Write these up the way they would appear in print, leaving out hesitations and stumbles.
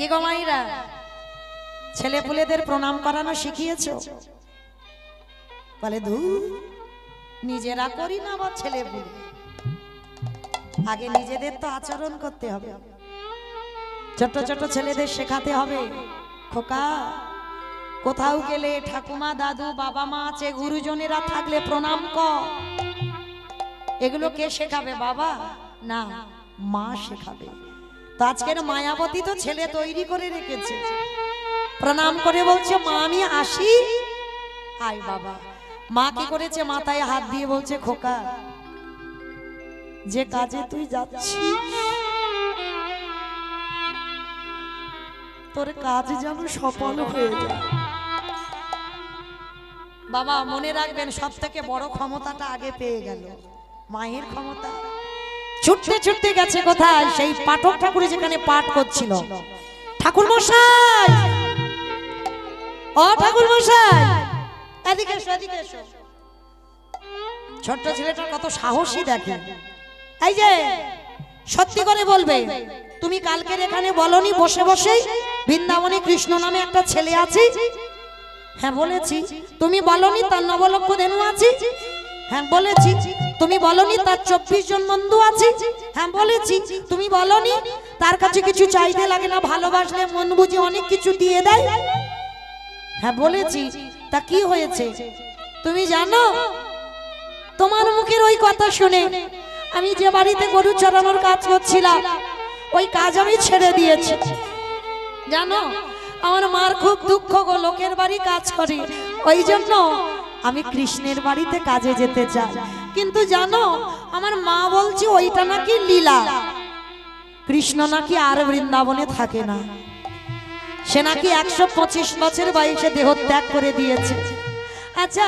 কি গো মাইরা ছেলে পুলেদের প্রণাম করানো শিখিয়েছো? বলে ধু নিজেরা করি না বা ছেলে পুলে, আগে নিজেদের তো আচরণ করতে হবে, ছোট ছোট ছেলেদের শেখাতে হবে। খোকা কোথাও গেলে ঠাকুমা দাদু বাবা মা আছে, গুরুজনেরা থাকলে প্রণাম কর। এগুলো কে শেখাবে? বাবা না, মা শেখাবে। তো আজকের মায়াবতী তো ছেলে তৈরি করে রেখেছে, প্রণাম করে বলছে মা আমি আসি। আয় বাবা। মা কি করেছে? মাথায় হাত দিয়ে বলছে খোকা যে কাজে তুই যাচ্ছিস তোর কাজ যেন সফল হয়ে যায়। বাবা মনে রাখবেন, সব থেকে বড় ক্ষমতাটা আগে পেয়ে গেল মায়ের ক্ষমতা। ছুটতে ছুটতে গেছে কোথায়? সেই পাঠক ঠাকুর যেখানে পাঠ করছিল। ঠাকুর মশাই, ও ঠাকুর মশাই, এদিকে এসো, এদিকে এসো। ছোট্ট ছেলেটা কত সাহসী দেখে। এই যে সত্যি করে বলবে, তুমি কালকের এখানে বলনি বসে বসে বৃন্দাবনে কৃষ্ণ নামে একটা ছেলে আছে? হ্যাঁ বলেছি। তুমি বলনি তার নবলক্ষ ধেনু আছে? হ্যাঁ বলেছি। তুমি বলনি তার 24 জন বন্ধু আছে? হ্যাঁ বলেছি। তুমি বলনি তার কাছে কিছু চাইতে লাগে না, ভালোবাসলে মন বুঝে অনেক কিছু দিয়ে দেয়? হ্যাঁ বলেছি। তা কি হয়েছে তুমি জানো? তোমার মুখের ওই কথা শুনে আমি যে বাড়িতে গরু চড়ানোর কাজ করছিলাম ওই কাজ আমি ছেড়ে দিয়েছি। জানো আমার মার খুব দুঃখ গো, লোকের বাড়ি কাজ করে, ওই জন্য আমি কৃষ্ণের বাড়িতে কাজে যেতে চাই। কিন্তু জানো আমার মা বলছে ওইটা নাকি লীলা, কৃষ্ণ নাকি আর বৃন্দাবনে থাকে না, সে নাকি 125 বছর বয়সে দেহ ত্যাগ করে দিয়েছে। আচ্ছা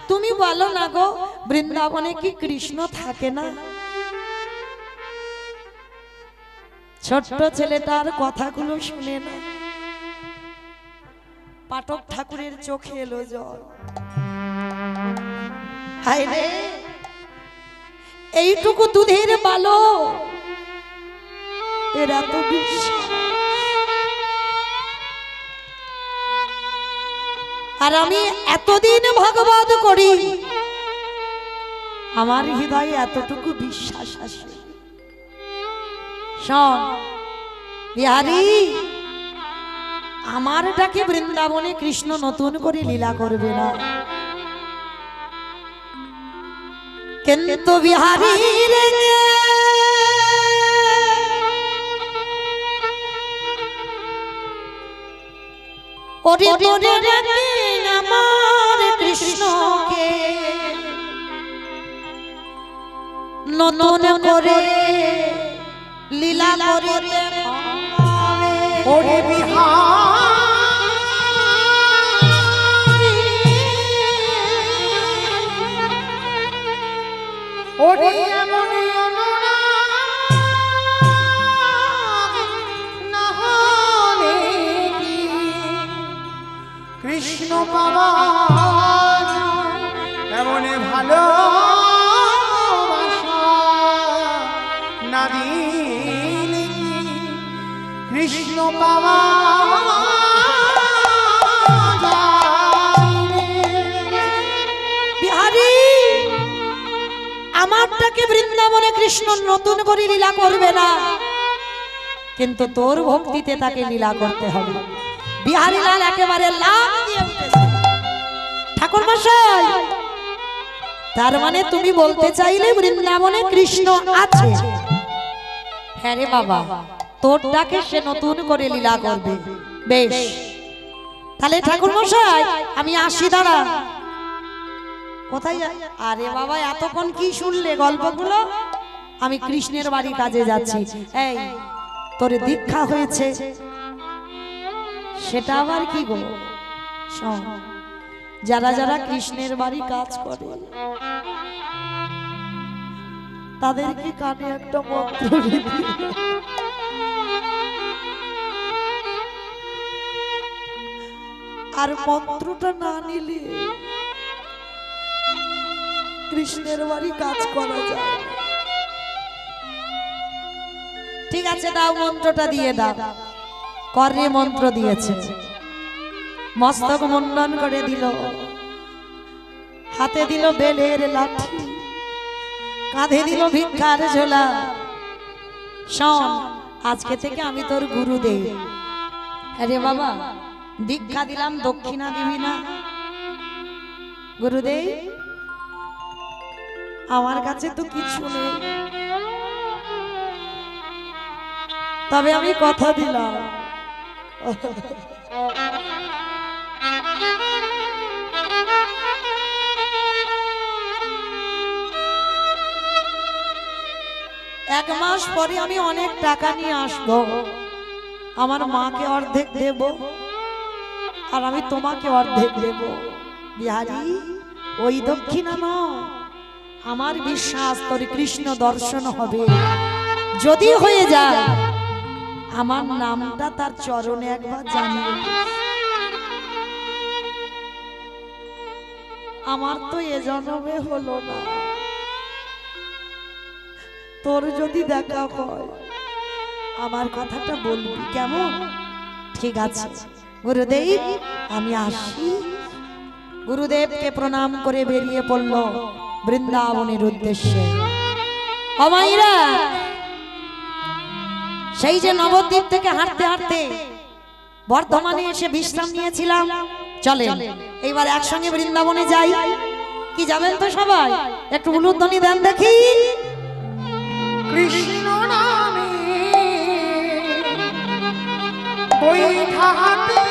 তুমি বলো না গো, বৃন্দাবনে কি কৃষ্ণ থাকে না? ছোট্ট ছেলেটার কথাগুলো শুনে না পাঠক ঠাকুরের চোখে এলো জল। হায় রে, এইটুকু দুধের বালক এর এত বিশ্বাস, আর আমি এতদিন ভাগবত করি আমার হৃদয়ে এতটুকু বিশ্বাস আসে। শোন বিহারী, আমার ডাকে বৃন্দাবনে কৃষ্ণ নতুন করে লীলা করবে না, কিন্তু বিহারী রে ওরে ওরে ডাকে আমার কৃষ্ণকে নতুন করে লীলা করিতে ওরে বিহারী, ওরে এমন অনুরাগ না হলে কি কৃষ্ণ পাওয়া এমন ভালোবাসা না দিলে কি কৃষ্ণ পাওয়া বিহারী। আমারটাকে বৃন্দাবনে কৃষ্ণ নতুন করে লীলা করবে না, কিন্তু তোর ভক্তিতে তাকে লীলা করতে হবে। বিহারী লাল একেবারে লাভ দিয়ে উঠেছে। ঠাকুর মশাই, তার মানে তুমি বলতে চাইলে বৃন্দাবনে কৃষ্ণ আছে? হ্যাঁ রে বাবা, তোর ডাকে সে নতুন করে লীলা করবে। বেশ, তাহলে ঠাকুর মশাই আমি আসি, দাঁড়া। কোথায়? আরে বাবা এতক্ষণ কি শুনলে গল্পগুলো? আমি কৃষ্ণের বাড়ি কাজে যাচ্ছি। এই তোর দীক্ষা হয়েছে সেটা আবার কি গো? শোন, যারা যারা কৃষ্ণের বাড়ি কাজ করে তাদেরকে কানে একটা মন্ত্র দিবি, আর মন্ত্রটা না নিলে কৃষ্ণের বাড়ি কাজ করা যায়। ঠিক আছে দাও, মন্ত্রটা দিয়ে দাও। কর্ণে মন্ত্র দিয়েছে, মস্তক মুন্ডন করে দিল, হাতে দিল বেলের লাঠি, কাঁধে দিল ভিক্ষার ঝোলা। শোন, আজকে থেকে আমি তোর গুরুদেব। আরে বাবা, দীক্ষা দিলাম, দক্ষিণা দিবি না? গুরুদেব, আমার কাছে তো কিছু নেই, তবে আমি কথা দিলাম এক মাস পরে আমি অনেক টাকা নিয়ে আসব, আমার মাকে অর্ধেক দেব আর আমি তোমাকে অর্ধেক দেব। বিহারী, ওই দক্ষিণা নয়, আমার বিশ্বাস তোর কৃষ্ণ দর্শন হবে। যদি হয়ে যায়, আমার নামটা তার চরণে একবার জানিয়ে দিস। আমার তো এ জন্মে হলো না, তোর যদি দেখা হয় আমার কথাটা বলবি, কেমন? ঠিক আছে গুরুদেব, আমি আসি। গুরুদেবকে প্রণাম করে বেরিয়ে পড়ল বৃন্দাবনের উদ্দেশ্যে। অমাইরা, সেই যে নবদ্বীপ থেকে হাঁটতে হাঁটতে বর্ধমানে এসে বিশ্রাম নিয়েছিলাম, চলে এইবার একসঙ্গে বৃন্দাবনে যাই। কি যাবেন তো সবাই? একটু উলুধ্বনি দেন দেখি। কৃষ্ণ নামে বৈঠাতে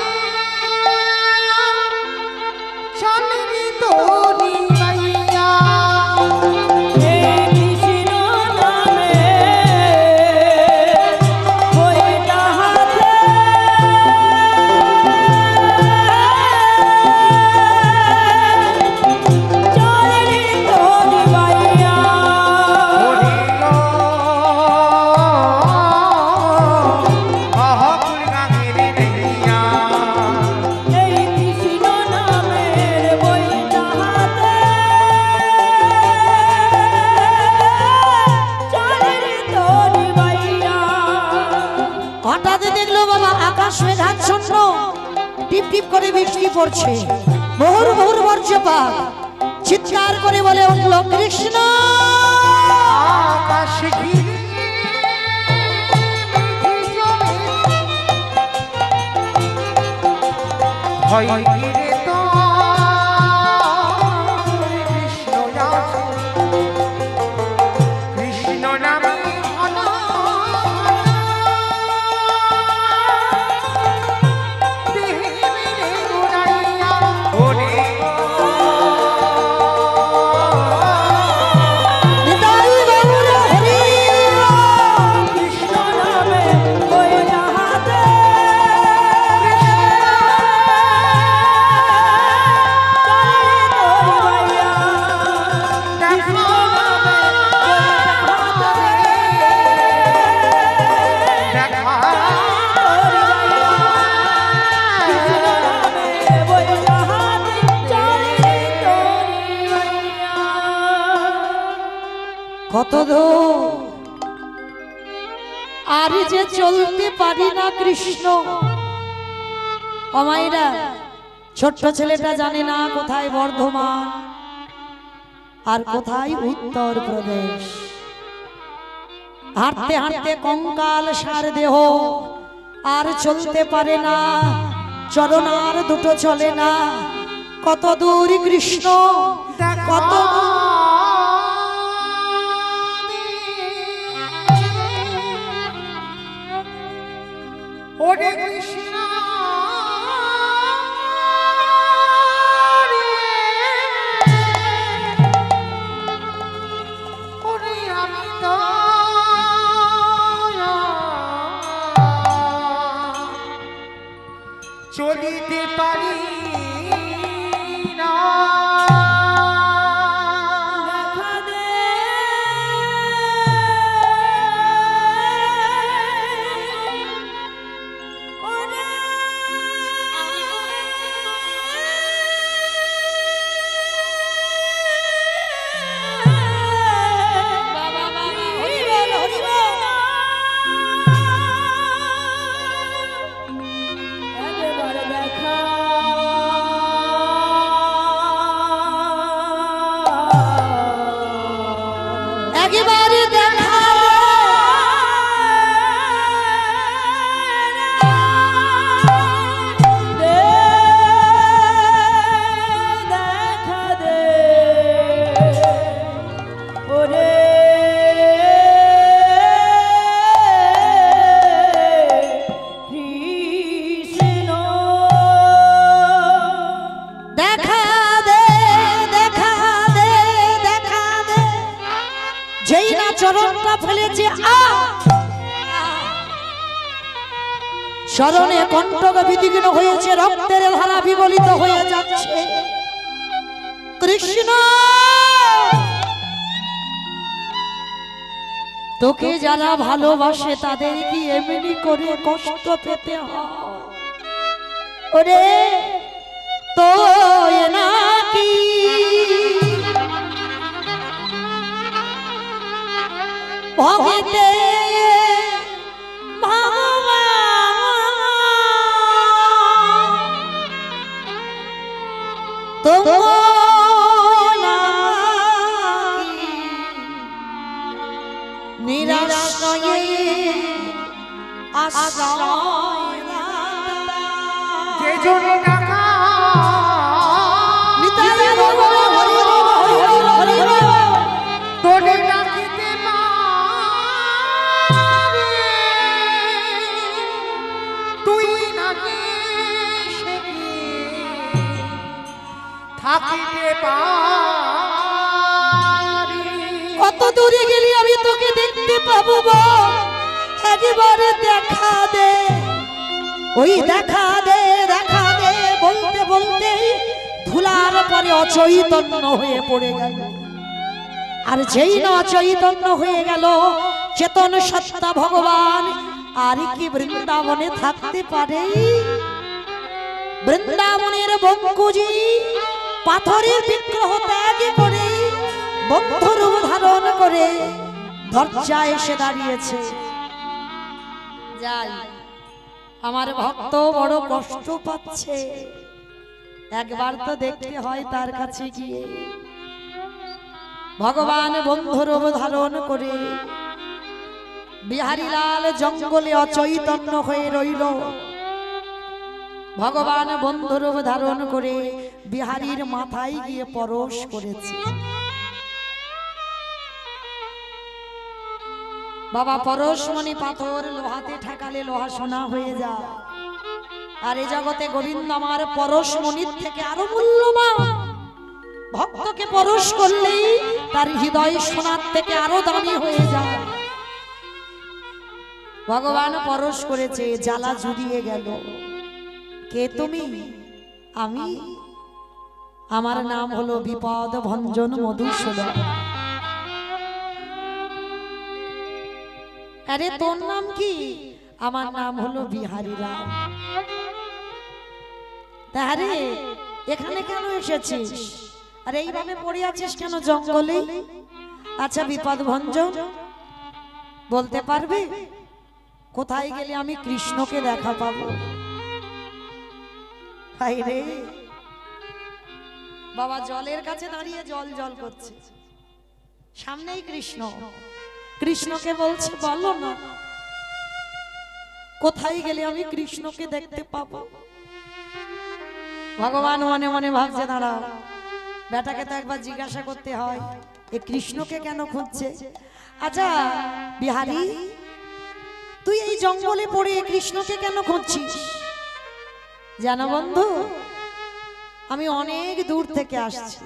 চলবি তোরি মাইয়া। টিপ টিপ করে বৃষ্টি পড়ছে, বহুর বহুর বর্ষপাত। চিৎকার করে বলে উঠল কৃষ্ণ। আকাশ ঘিরে ভয় ঘিরে তো কৃষ্ণ আছে, কৃষ্ণ নামে কত দূর আর যে চলতে পারি না কৃষ্ণ। অমাইরা, ছোট্ট ছেলেটা জানে না কোথায় বর্ধমান আর কোথায় উত্তর প্রদেশ। হাঁটতে হাঁটতে কঙ্কাল সার দেহ, আর চলতে পারে না, চরণ আর দুটো চলে না। কত দূর কৃষ্ণ, কত ওরে কৃষ্ণ ওরে আমি তো চলিতে পারি না। ফেলেছে স্মরণে কণ্ঠক বিদীর্ণ হয়েছে, রক্তের ধারা বিগলিত হয়ে যাচ্ছে। কৃষ্ণ তোকে যারা ভালোবাসে তাদের কি এমনি করে কষ্ট পেতে হয়? ওরে তো নাকি ভগতে যে জন্য টাকা তোরে ডাকিতে মারে, তুই নাকি থাকিতে পারি। কত দূরে গেলি আমি তোকে দেখতে পাবো গো, একেবারে দেখা দে, ওই দেখা দে দেখা দে বলতে বলতে ধুলার পরে অচৈতন্য হয়ে পড়ে গেল। আর যেই না অচৈতন্য হয়ে গেল, চেতন সত্তা ভগবান আর কি বৃন্দাবনে থাকতে পারে? বৃন্দাবনের বঙ্কুজি পাথরের বিগ্রহ ত্যাগ করে বদ্ধরূপ ধারণ করে দরজায় এসে দাঁড়িয়েছে। যাই, আমার ভক্ত বড় কষ্ট পাচ্ছে, একবার তো দেখতে হয় তার কাছে গিয়ে। ভগবান বন্ধুরূপ ধারণ করে বিহারীলাল জঙ্গলে অচৈতন্য হয়ে রইল। ভগবান বন্ধুরূপ ধারণ করে বিহারীর মাথায় গিয়ে পরশ করেছে। বাবা পরশমণি পাথর লোহাতে ঠেকালে লোহা সোনা হয়ে যায়, আর এই জগতে গোবিন্দ আমার পরশমণির থেকে আরো মূল্যবান। ভক্তকে পরশ করলেই তার হৃদয় সোনার থেকে আরো দামি হয়ে যায়। ভগবান পরশ করেছে, জ্বালা জুড়িয়ে গেল। কে তুমি? আমি, আমার নাম হলো বিপদ ভঞ্জন মধুসূদন। আরে তোর নাম কি? আমার নাম হলো বিহারীলাল। তাহলে এখানে কেন এসেছিস? আর এইভাবে পড়ে আছিস কেন জঙ্গলে? আচ্ছা বিপদ ভঞ্জন, বলতে পারবে কোথায় গেলে আমি কৃষ্ণকে দেখা পাবো? হাই রে বাবা, জলের কাছে দাঁড়িয়ে জল জল করছে, সামনেই কৃষ্ণ। কৃষ্ণকে বলছে বলো না কোথায় গেলে আমি কৃষ্ণকে দেখতে পাবো? ভগবান মনে মনে ভাবছে, দাঁড়াও, বেটাকে তো একবার জিজ্ঞাসা করতে হয় এ কৃষ্ণকে কেন খুঁজছে। আচ্ছা বিহারী, তুই এই জঙ্গলে পড়ে কৃষ্ণকে কেন খুঁজছিস? জানো বন্ধু, আমি অনেক দূর থেকে আসছি,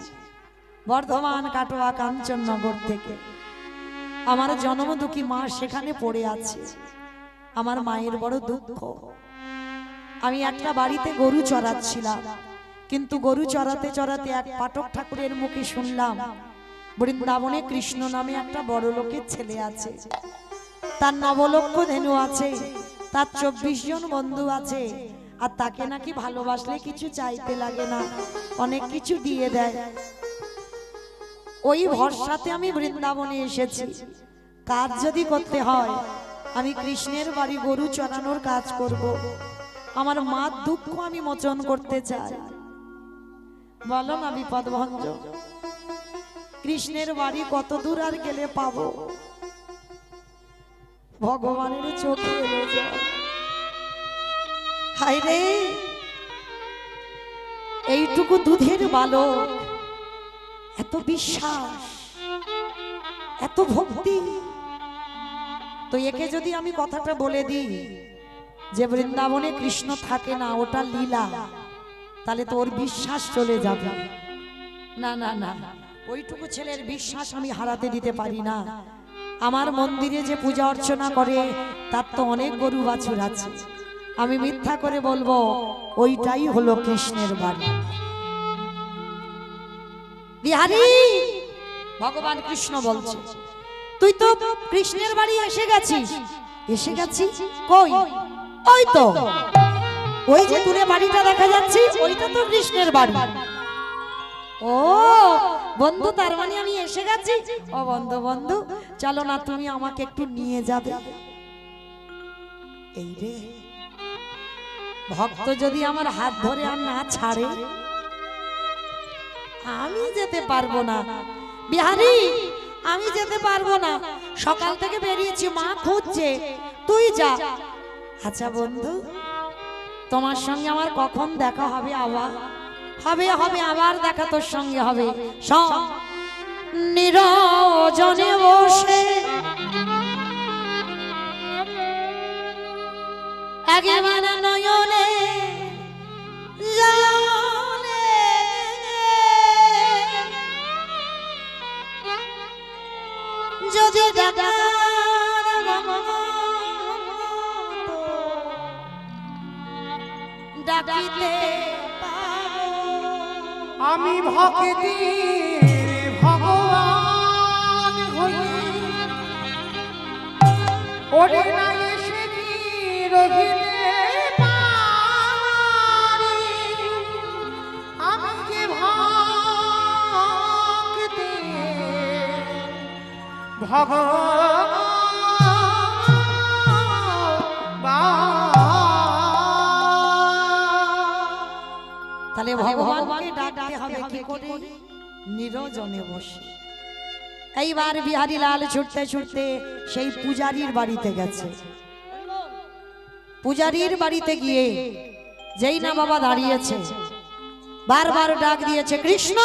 বর্ধমান কাটোয়া কাঞ্চননগর থেকে। আমার জন্ম দুঃখী মা সেখানে পড়ে আছে, আমার মায়ের বড় দুঃখ। আমি একটা বাড়িতে গরু চড়াচ্ছিলাম, কিন্তু গরু চড়াতে চড়াতে এক পাঠক ঠাকুরের মুখে শুনলাম বৃন্দাবনে কৃষ্ণ নামে একটা বড় লোকের ছেলে আছে, তার 9 লক্ষ ধেনু আছে, তার 24 জন বন্ধু আছে, আর তাকে নাকি ভালোবাসলে কিছু চাইতে লাগে না, অনেক কিছু দিয়ে দেয়। ওই ভরসাতে আমি বৃন্দাবনে এসেছি। কাজ যদি করতে হয় আমি কৃষ্ণের বাড়ি গরু চড়ানোর কাজ করব। আমার মার দুঃখ আমি মোচন করতে চাই। বলো না বিপদ ভঞ্জন, কৃষ্ণের বাড়ি কত দূর আর গেলে পাবো? ভগবানের চোখে এলো জল। হায় রে, এইটুকু দুধের বালক, এত বিশ্বাস, এত ভক্তি, তো একে যদি আমি কথাটা বলে দিই যে বৃন্দাবনে কৃষ্ণ থাকে না, ওটা লীলা, তাহলে তো ওর বিশ্বাস চলে যাবে। না না না, ওইটুকু ছেলের বিশ্বাস আমি হারাতে দিতে পারি না। আমার মন্দিরে যে পূজা অর্চনা করে তার তো অনেক গরু বাছুর আছে, আমি মিথ্যা করে বলবো ওইটাই হলো কৃষ্ণের বাড়ি। বিহারী, ভগবান কৃষ্ণ বলছে তুই তো কৃষ্ণের বাড়ি এসে গেছিস। এসে গেছি কই? ওই তো ওই যে দূরে বাড়িটা দেখা যাচ্ছে ওইটা তো কৃষ্ণের বাড়ি। ও বন্ধু, তার মানে আমি এসে গেছি। ও বন্ধু বন্ধু চলো না, তুমি আমাকে একটু নিয়ে যাবে। এই রে ভক্ত যদি আমার হাত ধরে আর না ছাড়ে আমি যেতে পারবো না। বিহারী, আমি যেতে পারবো না, সকাল থেকে বেরিয়েছি, মা খুঁজছে, তুই যা। আচ্ছা বন্ধু, তোমার সঙ্গে আমার কখন দেখা হবে? আবার হবে হবে, আবার দেখা তোর সঙ্গে হবে। সব নিরজনে বসে একেবারে নয়নে জানে যদি দেখা ডাকিতে আমি ভক্তি ভগবান হই, ওরে না এসে কি রহিতে পারি, আমি যে ভক্তি ভগবান। তাহলে ভগবানকে ডাকতে হবে কি করে? নিরজনে বসে। এইবার বিহারী লাল ছুটতে ছুটতে সেই পূজারীর বাড়িতে গেছে। পূজারীর বাড়িতে গিয়ে যেই না বাবা দাঁড়িয়েছে, বারবার ডাক দিয়েছে কৃষ্ণ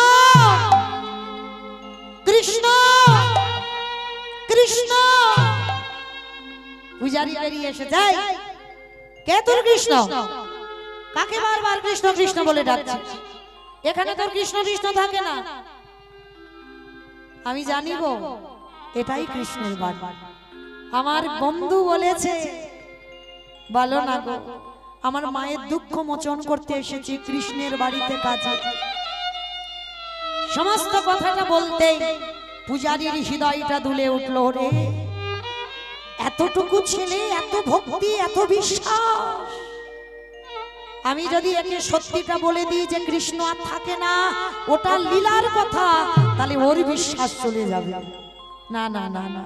কৃষ্ণ কৃষ্ণ। পূজারী বেরিয়ে এসে যায়, কে তোর কৃষ্ণ? কাকে বারবার কৃষ্ণ কৃষ্ণ বলে ডাকছিস? এখানে তোর কৃষ্ণ কৃষ্ণ থাকে না। আমি জানি গো, এটাই কৃষ্ণের বাড়ি। আমার বন্ধু বলেছে, বলো না গো, আমার মায়ের দুঃখ মোচন করতে এসেছি কৃষ্ণের বাড়িতে কাজে। সমস্ত কথাটা বলতে পূজারীর হৃদয়টা দুলে উঠলো। রে এতটুকু ছেলে, এত ভক্তি, এত বিশ্বাস। আমি যদি একে সত্যিটা বলে দিই যে কৃষ্ণ আর থাকে না, ওটা লীলার কথা, তাহলে ওর বিশ্বাস চলে যাবে। না না না না,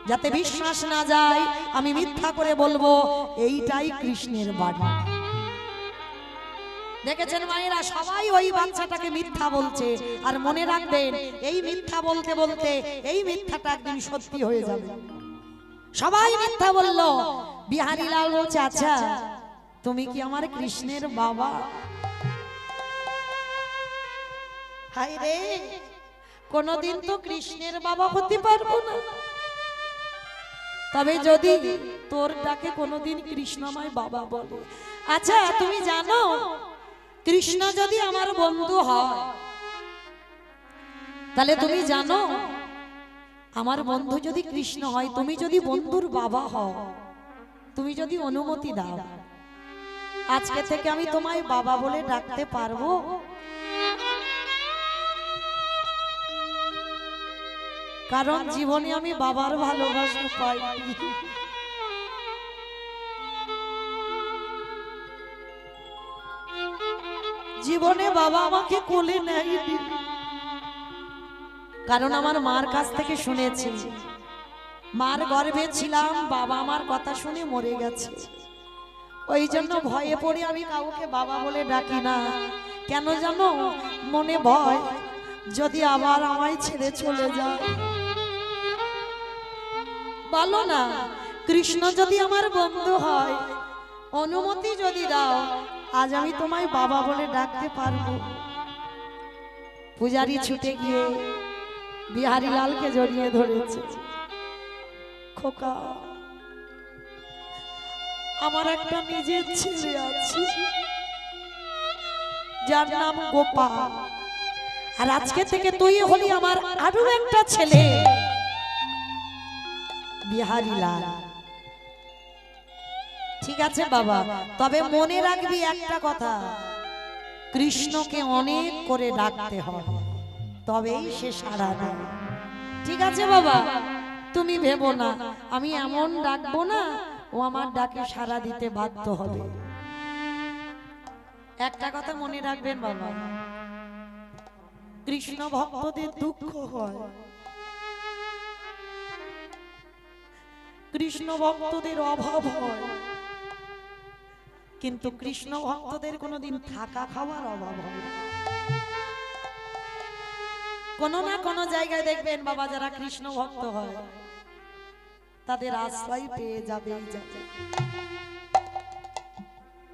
যাতে বিশ্বাস না যায় আমি মিথ্যা করে বলবো এইটাই কৃষ্ণের বাড়ি। দেখেছেন মায়েরা, সবাই ওই বাচ্চাটাকে মিথ্যা বলছে। আর মনে রাখবেন, এই মিথ্যা বলতে বলতে এই মিথ্যাটা একদিন সত্যি হয়ে যাবে। সবাই মিথ্যা বললো। বিহারী লাল বলছে, আচ্ছা তুমি কি আমার কৃষ্ণের বাবা? হায় রে, কোনদিন তো কৃষ্ণের বাবা হতে পারবো না। তবে যদি তোর ডাকে কোনদিন কৃষ্ণময় বাবা বলে। আচ্ছা তুমি জানো, কৃষ্ণ যদি আমার বন্ধু হয়, তাহলে তুমি জানো আমার বন্ধু যদি কৃষ্ণ হয়, তুমি যদি বন্ধুর বাবা হও, তুমি যদি অনুমতি দাও, আজকে থেকে আমি তোমায় বাবা বলে ডাকতে পারবো? কারণ জীবনে আমি বাবার ভালোবাসা পাই। জীবনে বাবা আমাকে কোলে নেয়নি, কারণ আমার মার কাছ থেকে শুনেছি, মার গর্ভে ছিলাম, বাবা আমার কথা শুনে মরে গেছে। ওই জন্য ভয়ে পড়ে আমি কাউকে বাবা বলে ডাকি না। কেন জানো? মনে ভয়, যদি আবার আমায় ছেড়ে চলে যায়। বলো না, কৃষ্ণ যদি আমার বন্ধু হয়, অনুমতি যদি দাও, আজ আমি তোমায় বাবা বলে ডাকতে পারবো। পূজারী ছুটে গিয়ে বিহারী লালকে জড়িয়ে ধরেছে। খোকা, আমার একটা নিজের ছেলে আছে, যার নাম গোপাল, আর আজকে থেকে তুই হলি আমার আরো একটা ছেলে। বিহারী লাল। ঠিক আছে বাবা, তবে মনে রাখবি একটা কথা, কৃষ্ণকে অনেক করে ডাকতে হয়, তবেই সে সাড়া দেয়। ঠিক আছে বাবা, তুমি ভেবো না আমি এমন ডাকবো না ও আমার ডাকে সাড়া দিতে বাধ্য হবে। একটা কথা মনে রাখবেন বাবা, কৃষ্ণ ভক্তদের দুঃখ হয়, কৃষ্ণ ভক্তদের অভাব হয়, কিন্তু কৃষ্ণ ভক্তদের কোনোদিন থাকা খাওয়ার অভাব হয় না। কোনো না কোনো জায়গায় দেখবেন বাবা, যারা কৃষ্ণ ভক্ত হয় তাদের আশ্রয় পেয়ে যাবে।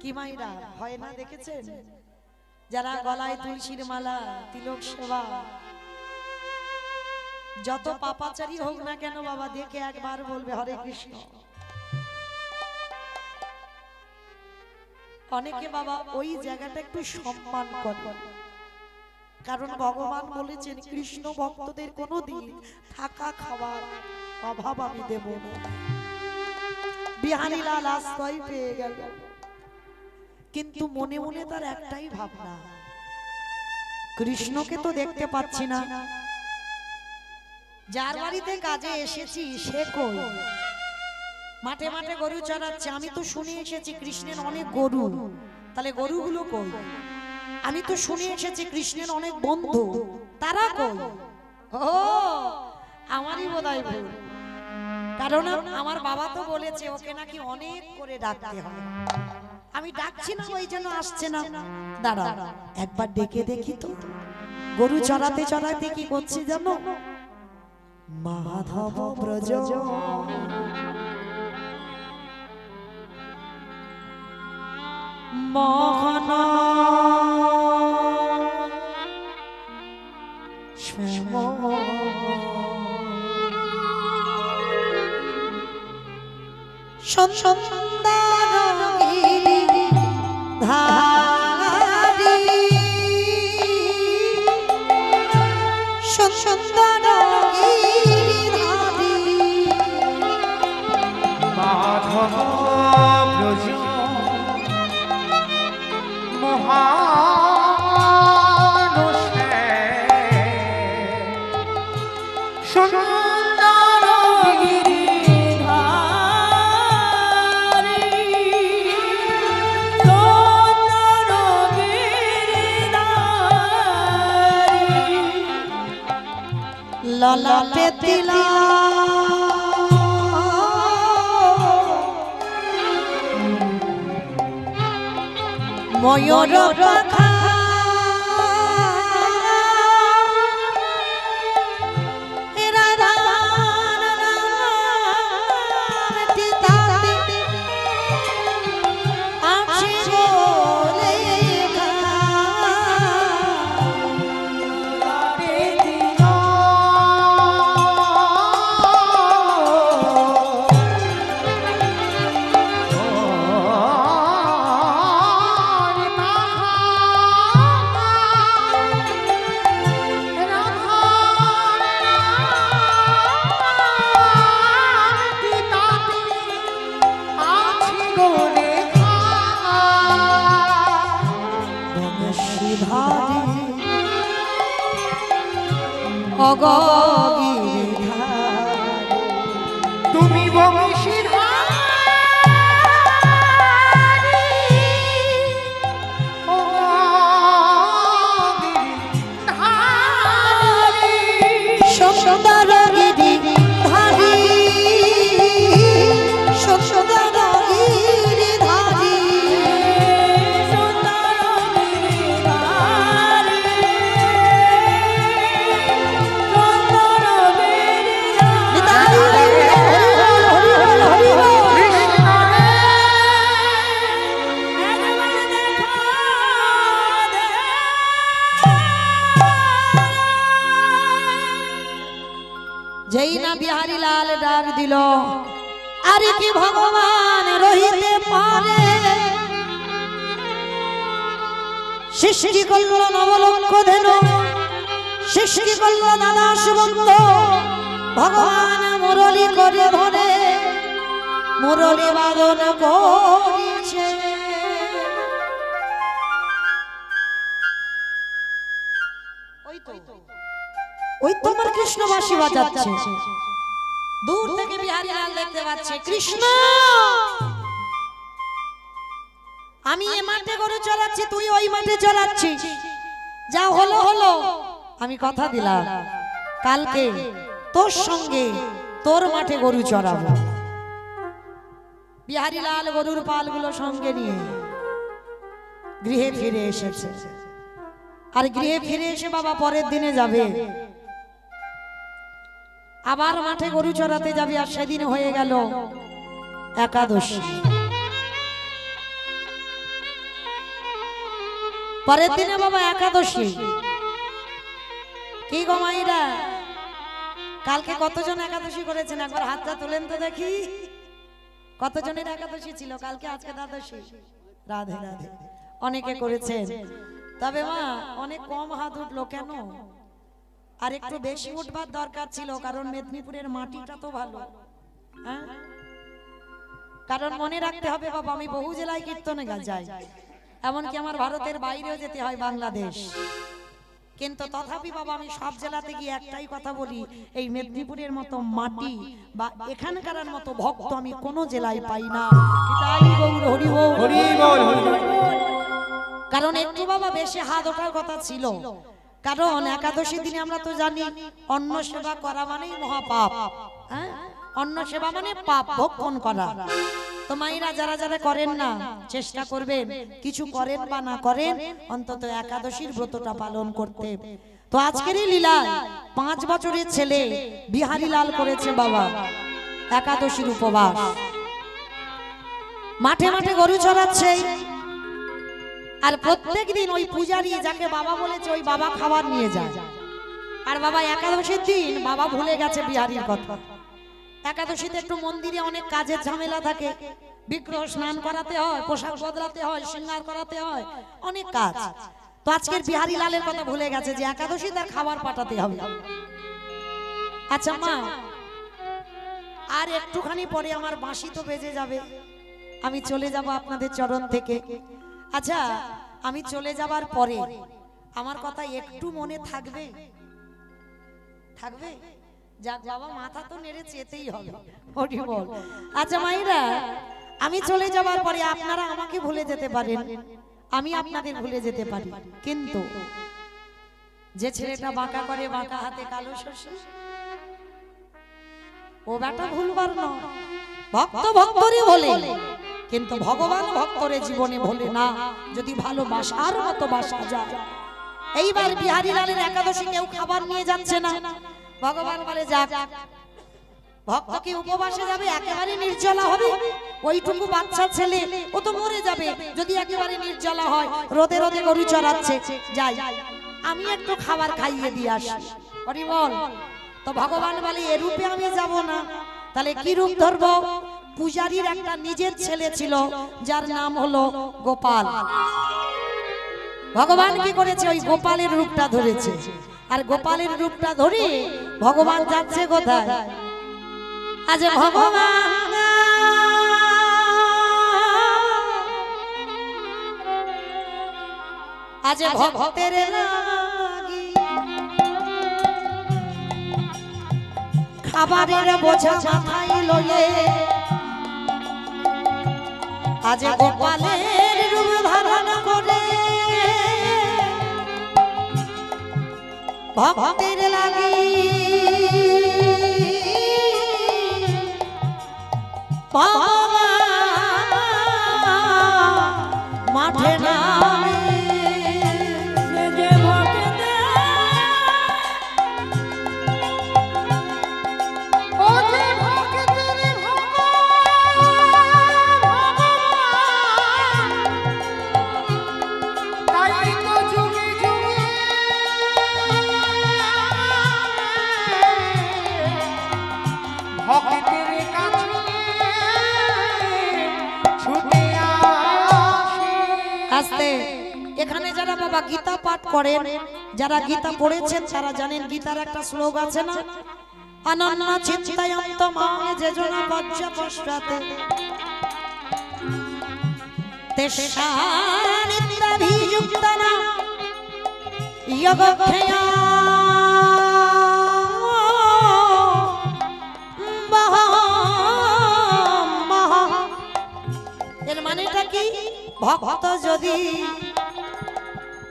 কি মাইরা হয় না দেখেছেন? যারা গলায় তুলসীর মালা, তিলক সেবা, যত পাপাচারী হোক না কেন বাবা, দেখে একবার বলবে হরে কৃষ্ণ। অনেকে বাবা ওই জায়গাটা একটু সম্মান করে, কারণ ভগবান বলেছেন কৃষ্ণ ভক্তদের কোনোদিন থাকা খাওয়ার অভাব আমি দেব না। বিহারী লাল আশ্রয় পেয়ে গেল, কিন্তু মনে মনে তার একটাই ভাবনা, কৃষ্ণকে তো দেখতে পাচ্ছি না, যার বাড়িতে কাজে এসেছি সে কই? মাঠে মাঠে গরু চড়াচ্ছে, আমি তো শুনে এসেছি কৃষ্ণের অনেক গরু, তাহলে গরুগুলো কই? আমি তো শুনে এসেছি কৃষ্ণের অনেক বন্ধু, তারা কই? ও আমারই বোধহয় ভুল, কারণ আমার বাবা তো বলেছে ওকে নাকি অনেক করে ডাকতে হয়। আমি ডাকছি না ওই জন্য আসছে না। দাঁড়া একবার ডেকে দেখি তো। গরু চড়াতে চড়াতে কি করছে জানো? মাধব ব্রজ মোহন শ্যাম সুন্দর ধারি সুন্দর মাধব ব্রজ মহান সুন্দর ললাটে তিলা ময়ূর পাখা তুমি যেই না বিহারী লাল ডাক দিল, আরে কি ভগবান রহিতে পারে, সৃষ্টি করল নবলক্ষ ধেনু, সৃষ্টি করল দাদা সুবন্ধ, ভগবান মুরলী করে ধরে মুরলী বাদন করিছে। ওই তোমার কৃষ্ণ বাঁশি বাজাচ্ছে, দূর থেকে বিহারী লাল দেখতে পাচ্ছে কৃষ্ণ আমি এ মাঠে গরু চড়াচ্ছি, তুই ওই মাঠে চড়াচ্ছিস, যা হলো হলো, আমি কথা দিলাম কালকে তোর সঙ্গে তোর মাঠে গরু চড়াবো। বিহারী লাল গরুর পালগুলো সঙ্গে নিয়ে গৃহে ফিরে এসেছে। আর গৃহে ফিরে এসে বাবা পরের দিনে যাবে, আবার মাঠে গরু চড়াতে যাবে। আর সেদিন হয়ে গেল একাদশী। পরের দিনে বাবা একাদশী। কি গো মাইরা, কালকে কতজন একাদশী করেছেন একবার হাতটা তোলেন তো দেখি। কতজনের একাদশী ছিল কালকে? আজকে দ্বাদশী। রাধে রাধে। অনেকে করেছেন, তবে মা অনেক কম হাত উঠলো কেন? আর একটু বেশি উঠবার দরকার ছিল, কারণ মেদিনীপুরের মাটিটা তো ভালো। হ্যাঁ, কারণ মনে রাখতে হবে বাবা, আমি বহু জেলায় কীর্তনে যাই, এমনকি আমার ভারতের বাইরেও যেতে হয়, বাংলাদেশ। কিন্তু তথাপি বাবা আমি সব জেলাতে গিয়ে একটাই কথা বলি, এই মেদিনীপুরের মতো মাটি বা এখানকার মতো ভক্ত আমি কোনো জেলায় পাই না। কারণ একটু বাবা বেশি হাত ওঠার কথা ছিল, কারণ একাদশী দিনে আমরা তো জানি অন্ন সেবা করা মানেই মহাপাপ। হ্যাঁ, অন্ন সেবা মানে পাপ ভক্ষণ করা। তো মাইরা যারা যারা করেন না, চেষ্টা করবেন, কিছু করেন বা না করেন, অন্তত একাদশীর ব্রতটা পালন করতে। তো আজকেরই লীলা 5 বছরের ছেলে বিহারী লাল করেছে বাবা একাদশীর উপবাস। মাঠে মাঠে গরু চড়াচ্ছে, আর প্রত্যেক দিন ওই পূজারি যাকে বাবা বলেছে ওই বাবা খাবার নিয়ে যায়। আর বাবা একাদশীর দিন বাবা ভুলে গেছে বিহারীর কথা। একাদশীতে একটু মন্দিরে অনেক কাজের ঝামেলা থাকে, বিগ্রহ স্নান করাতে হয়, পোশাক বদলাতে হয়, শৃঙ্গার করাতে হয়, অনেক কাজ। তো আজকের বিহারী লালের কথা ভুলে গেছে যে একাদশী তার খাবার পাঠাতে হবে। আচ্ছা মা, আর একটুখানি পরে আমার বাঁশি তো বেজে যাবে, আমি চলে যাব আপনাদের চরণ থেকে। আচ্ছা, আমি চলে যাবার পরে আমার কথা একটু মনে থাকবে? থাকবে? যাক বাবা, মাথা তো নেড়েছে, এতেই হবে। হরি বল। আচ্ছা মাইরা, আমি চলে যাবার পরে আপনারা আমাকে ভুলে যেতে পারেন, আমি আপনাদের ভুলে যেতে পারি, কিন্তু যে ছেলেটা বাঁকা করে, বাঁকা হাতে কালো শস্য, ও বেটা ভুলবার না। ভক্ত ভক্তরে বলে, কিন্তু ভগবান ভক্তরে জীবনে ভোলে না, যদি ভালোবাসার মতো বাসা যায়। এইবার বিহারী লালের একাদশী কেউ খাবার নিয়ে যাচ্ছে না, ভগবান বলে যাক, ভক্ত কি উপবাসে যাবে, একেবারে নির্জলা হবে? ওইটুকু বাচ্চা ছেলে ও তো মরে যাবে যদি একেবারে নির্জলা হয়। রোদে রোদে গরু চড়াচ্ছে, যাই আমি একটু খাবার খাইয়ে দিয়ে আসি। হরি বল। তো ভগবান বলে এ রূপে আমি যাব না, তাহলে কি রূপ ধরবো? পূজারীর একটা নিজের ছেলে ছিল যার নাম হলো গোপাল। ভগবান কি করেছে? ওই গোপালের রূপটা ধরেছে। আর গোপালের রূপটা ধরে ভগবান যাচ্ছে কোথায়? আজ ভগবান আজ ভক্তের লাগি খাবারের বোঝা মাথায় লয়ে, আজ গোপালের রূপ ধারণ করে ভক্তের লাগি মাঠে নামে। যে ভক্তে ও যে ভক্তের তাই তো যুগে যুগে ভক্তের কাছে ছুটে আসে। আস্তে, এখানে যারা বাবা গীতা পাঠ করেন, যারা গীতা পড়েছেন তারা জানেন গীতার একটা শ্লোক আছে না, অনন্য চিন্তায়ন্ত মাং যেজনা বজ্র পশ্চাতে তেষানিত্যাভিযুক্তানা যোগক্ষয়া এর মানেটা কি? ভক্ত যদি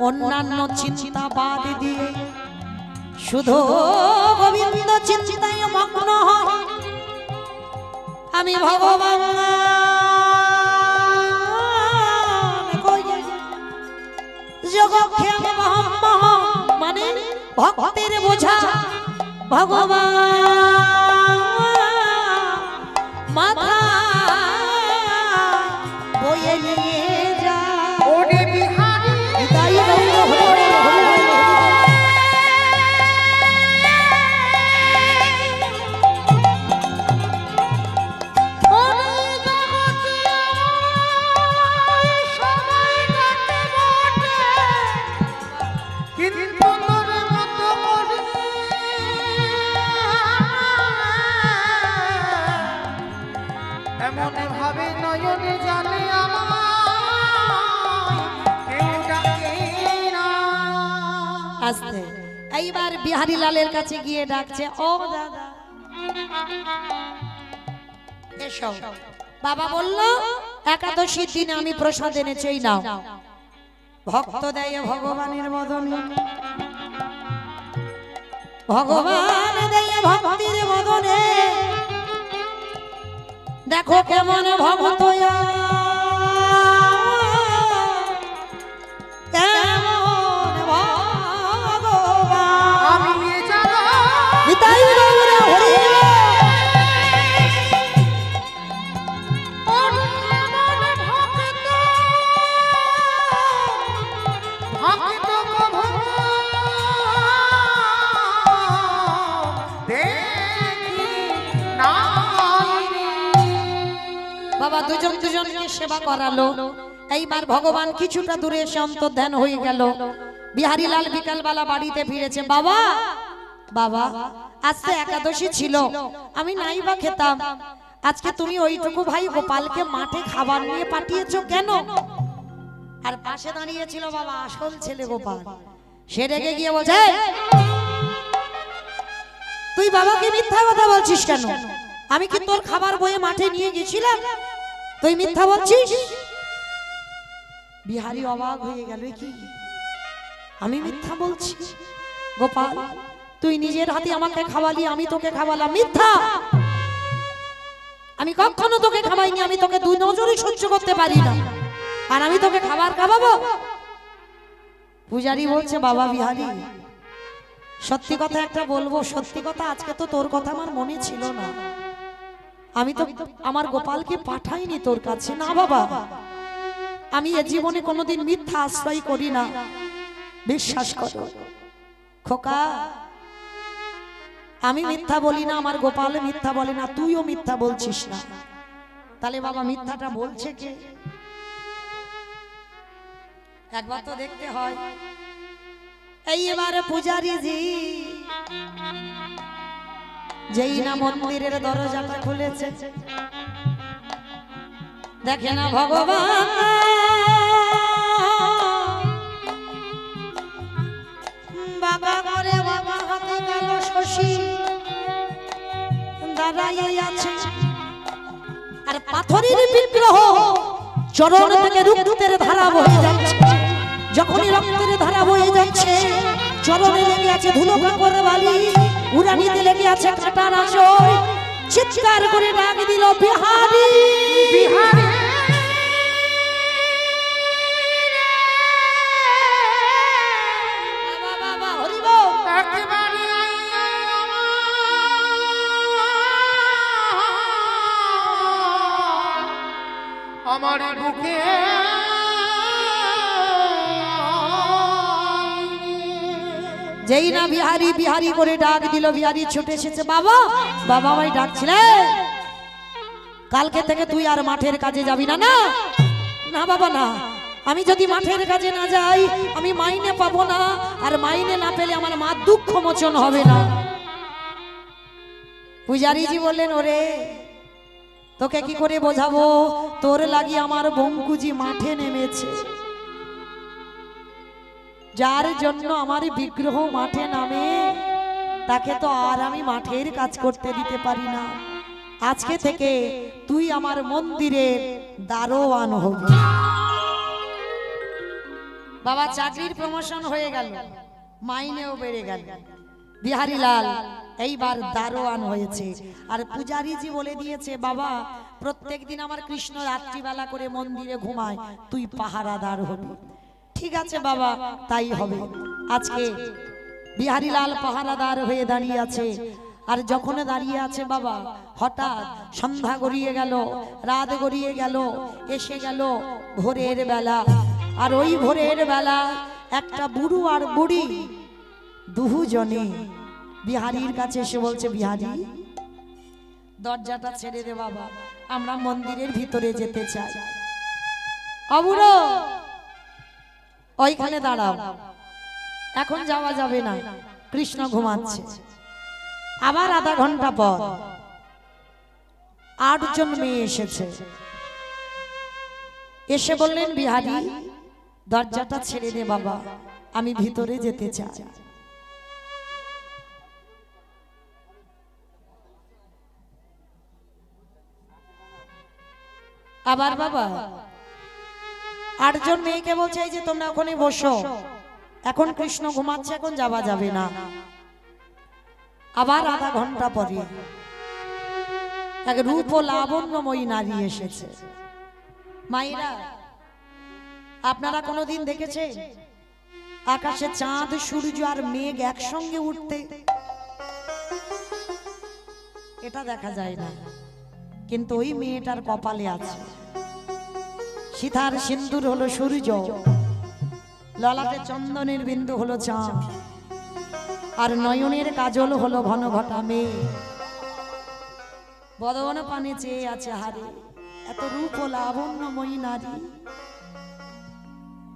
অন্যান্য চিন্তা বাদ দিয়ে শুধু গোবিন্দ চিন্তায় মগ্ন হয়, আমি ভগবান যোগক্ষেম মানে ভক্তের বোঝা ভগবান মাথা বয়ে নিয়ে যায়। ওরে বিহারী তাই গৌর হরে হরে হরে হরে। এমন ভাবে নয়নে জানে আসতে এইবার বিহারী লালের কাছে গিয়ে ডাকছে, ও দাদা এসো। বাবা বলল একাদশীর দিনে আমি প্রসাদ এনেছি, এই নাও। ভক্ত দেয় ভগবানের বদনে, ভগবান দেয় ভক্তির বদনে। দেখো কেমন ভক্ত কেমন ভগবান। আমি জানো নিতাই গৌর হরি বাবা দুজন দুজনকে সেবা করালো। এইবার ভগবান কিছুটা দূরে এসে অন্তর্ধান হয়ে গেল। বিহারী লাল বিকালবেলা বাড়িতে ফিরেছে। বাবা বাবা আজকে একাদশী ছিল, আমি নাই বা খেতাম, আজকে তুমি ওইটুকু ভাই গোপালকে মাঠে খাবার নিয়ে পাঠিয়েছো কেন? আর পাশে দাঁড়িয়েছিল বাবা আসল ছেলে গোপাল। সে রেগে গিয়ে বলছে, তুই বাবাকে মিথ্যা কথা বলছিস কেন? আমি কি তোর খাবার বয়ে মাঠে নিয়ে গেছিলাম? তুই মিথ্যা বলছিস। বিহারী অবাক হয়ে গেল, কি আমি মিথ্যা বলছি? গোপাল তুই নিজের হাতে আমাকে খাওয়ালি, আমি তোকে খাওয়ালাম, মিথ্যা। আমি কখনো তোকে খাওয়াইনি, আমি তোকে দুই নজরই সহ্য করতে পারি না, আর আমি তোকে খাবার খাওয়াবো? পূজারী বলছে, বাবা বিহারী সত্যি কথা একটা বলবো, সত্যি কথা আজকে তো তোর কথা আমার মনে ছিল না, আমি তো আমার গোপালকে পাঠাইনি তোর কাছে। না বাবা, আমি এ জীবনে কোনোদিন মিথ্যা আশ্রয় করি না, বিশ্বাস করো খোকা। আমি মিথ্যা বলি না, আমার গোপাল মিথ্যা বলে না, তুইও মিথ্যা বলছিস না। তাহলে বাবা মিথ্যাটা বলছে কে? একবার তো দেখতে হয়। এই এবারে পূজারি জি যেই না মন্দিরের দরজাটা খুলেছে, দেখে না ভগবান বাবা করে বাবা হাতে গেল শশী দাঁড়াই আছে, আর পাথরের বিগ্রহ চরণ থেকে রক্তের ধারা বয়ে যাচ্ছে। যখনই রক্তের ধারা বয়ে যাচ্ছে, চরণে লেগে আছে ধুলো কাপড় বালি, উড়ানিতে লেগে আছে কাটার আসর। চিৎকার করে ডাক দিল, বিহারী বিহারী বাবা বাবা হরি বল। একেবারে আমার বুকে যেই না বিহারী বিহারী করে ডাক দিল, বিহারী ছুটে এসেছে। বাবা বাবা আমায় ডাকছিলে, কালকে থেকে তুই আর মাঠের কাজে যাবি না। না না বাবা না, আমি যদি মাঠের কাজে না যাই আমি মাইনে পাবো না, আর মাইনে না পেলে আমার মা দুঃখ মোচন হবে না। পূজারীজি বললেন, ওরে তোকে কি করে বোঝাবো, তোর লাগি আমার বঙ্কুজি মাঠে নেমেছে, যার জন্য আমার বিগ্রহ মাঠে নামে তাকে তো আর আমি মাঠের কাজ করতে দিতে পারি না। আজকে থেকে তুই আমার মন্দিরের দারোয়ান হবি। বাবা চাকরির প্রমোশন হয়ে গেল, মাইনেও বেড়ে গেল, বিহারীলাল এইবার দারোয়ান হয়েছে। আর পূজারীজি বলে দিয়েছে, বাবা প্রত্যেকদিন আমার কৃষ্ণ রাত্রিবেলা করে মন্দিরে ঘুমায়, তুই পাহারাদার হবি। ঠিক আছে বাবা, তাই হবে। আজকে বিহারীলাল পাহারাদার হয়ে দাঁড়িয়ে আছে। আর যখন দাঁড়িয়ে আছে বাবা, হঠাৎ সন্ধ্যা গড়িয়ে গেল, রাত গড়িয়ে গেল, এসে গেল ভোরের বেলা। আর ওই ভোরের বেলা একটা বুড়ো আর বুড়ি দুজনে বিহারীর কাছে এসে বলছে, বিহারী দরজাটা ছেড়ে দে বাবা, আমরা মন্দিরের ভিতরে যেতে চাই। অবুড়ো ওইখানে দাঁড়াও, এখন যাওয়া যাবে না, কৃষ্ণ ঘুমাচ্ছে। আবার আধা ঘন্টা পর 8 জন মেয়ে এসেছে, এসে বললেন, বিহারী দরজাটা ছেড়ে দে বাবা, আমি ভিতরে যেতে চাই। আবার বাবা 8 জন মেয়েকে বলছে, এই যে তোমরা ওখানে বসো, এখন কৃষ্ণ ঘুমাচ্ছে, এখন যাওয়া যাবে না। আবার আধা ঘন্টা পরে এক রূপ ও লাবণ্যময়ী নারী এসেছে। মায়েরা আপনারা কোনোদিন দেখেছে আকাশে চাঁদ সূর্য আর মেঘ একসঙ্গে উঠতে? এটা দেখা যায় না, কিন্তু ওই মেয়েটার কপালে আছে। সীতার সিন্দুর হলো সূর্য, ললাটে চন্দনের বিন্দু হলো চাঁদ, আর নয়নের কাজল হলো ঘন ঘটা মেঘ। বদন পানে চেয়ে আছে হারে, এত রূপ ও লাবণ্যময়ী নারী।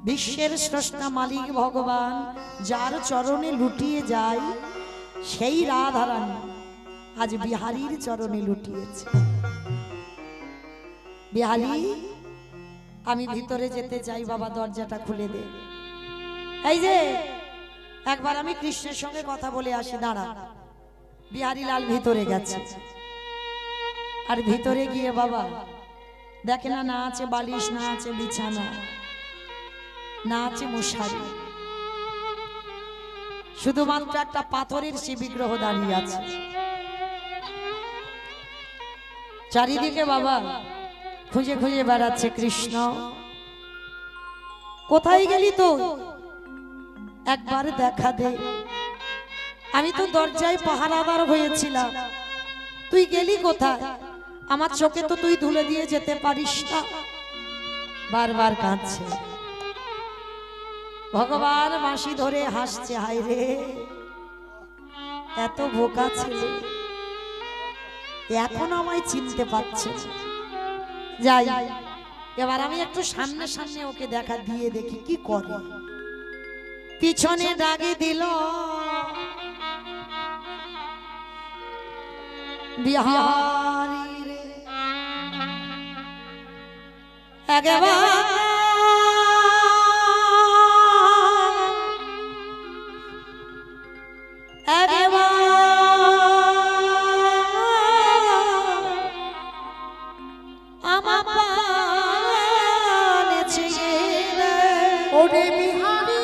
বিশ্বের স্রষ্টা মালিক ভগবান যার চরণে লুটিয়ে যায়, সেই রাধারানী আজ বিহারীর চরণে লুটিয়েছে। বিহারী আমি ভিতরে যেতে চাই বাবা, দরজাটা খুলে দে। এই যে একবার আমি কৃষ্ণের সঙ্গে কথা বলে আসি, দাঁড়া। বিহারীলাল ভিতরে গেছে, আর ভিতরে গিয়ে বাবা দেখে না, না আছে বালিশ, না আছে বিছানা, না আছে মশারি, শুধুমাত্র একটা পাথরের সে বিগ্রহ দাঁড়িয়ে আছে। চারিদিকে বাবা খুঁজে খুঁজে বেড়াচ্ছে, কৃষ্ণ কোথায় গেলি তো, একবার দেখা দে। আমি তো দরজায় পাহারাদার হয়েছিলাম, তুই গেলি কোথায়? আমার চোখে তো তুই ধুলে দিয়ে যেতে পারিস না। বারবার কাঁদছে। ভগবান বাঁশি ধরে হাসছে, হায় রে এত বোকা ছেলে, এখন আমায় চিনতে পারছে। যাই এবার আমি একটু সামনে সামনে ওকে দেখা দিয়ে দেখি কি করে। পিছনে ডাকি দিল, বিহারী রে একবার আমার পানে ছেড়ে ওরে বিহারী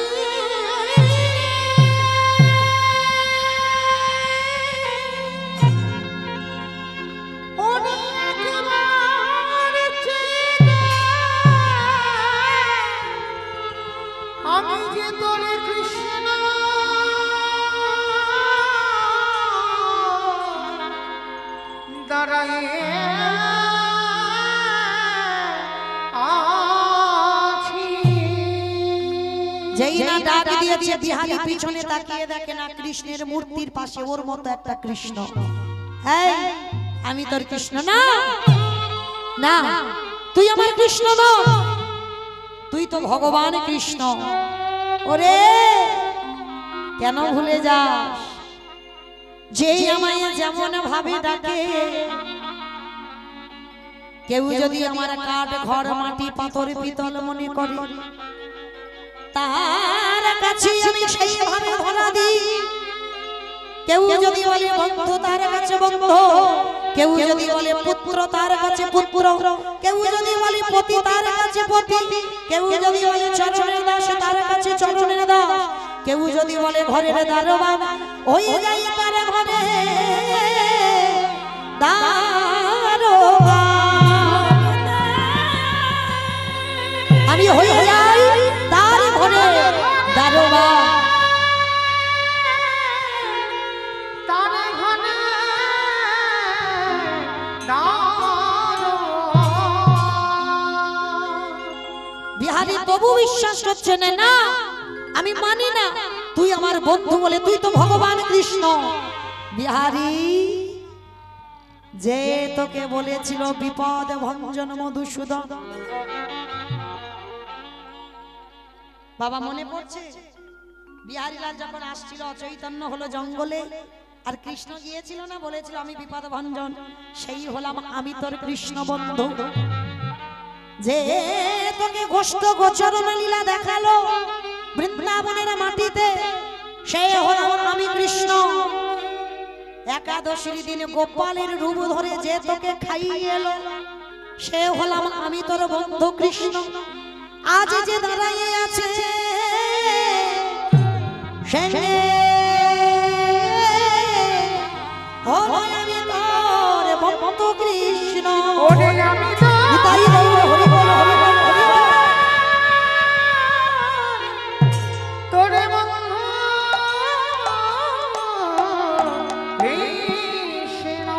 ওরে একেবারে চেয়ে আমি যে তোরে কৃষ্ণ দাঁড়ায় যেই না ডাক দিয়েছে, বিহারী পিছনে তাকিয়ে দেখে না কৃষ্ণের মূর্তির পাশে ওর মতো একটা কৃষ্ণ। এই আমি তোর কৃষ্ণ না, না তুই আমার কৃষ্ণ না, তুই তো ভগবান কৃষ্ণ। ওরে কেন ভুলে যাস? যে আমায় যেমন ভাবে ডাকে, কেউ যদি আমার কাঠ ঘর মাটি পাথর পিতল মনে করে, তার কাছে আমি সেইভাবে ধরা দিই। কেউ যদি বলে বন্ধু, তার কাছে বন্ধু। কেউ যদি বলে পুত্র, তার কাছে পুত্র। কেউ যদি বলে পতি, তার কাছে পতি। কেউ যদি বলে চরণের দাস, তার কাছে চরণের দাস। কেউ যদি বলে ঘরের দারোয়ান, ওই যাই তার ঘরে দারোয়ান। আমি হয়ে যাই তার ঘরে দারোয়ান। বিহারী তবু বিশ্বাস করছে না, না আমি মানি না, তুই আমার বন্ধু বলে, তুই তো ভগবান কৃষ্ণ। বিহারী যে তোকে বলেছিল বিপদ ভঞ্জন মধুসূদন, বাবা মনে পড়ছে? বিহারীলাল যখন আসছিল অচৈতন্য হলো জঙ্গলে, আর কৃষ্ণ গিয়েছিল না, বলেছিল আমি বিপদ ভঞ্জন, সেই হলাম আমি তোর কৃষ্ণ বন্ধু। যে তোকে গোষ্ঠ গোচরণ লীলা দেখালো বৃন্দাবনের মাটিতে, সে হলাম আমি কৃষ্ণ। একাদশীর দিন গোপালের রূপ ধরে যে তোকে খাইয়ে এলো, সে হলাম আমি তোর বন্ধু কৃষ্ণ। আজ যে দাঁড়াইয়ে আছে সে হলো আমি তোর বন্ধু কৃষ্ণ। তাই হরি বল, হরি বল, হরি বল। তোরে বন্ধু কৃষ্ণ।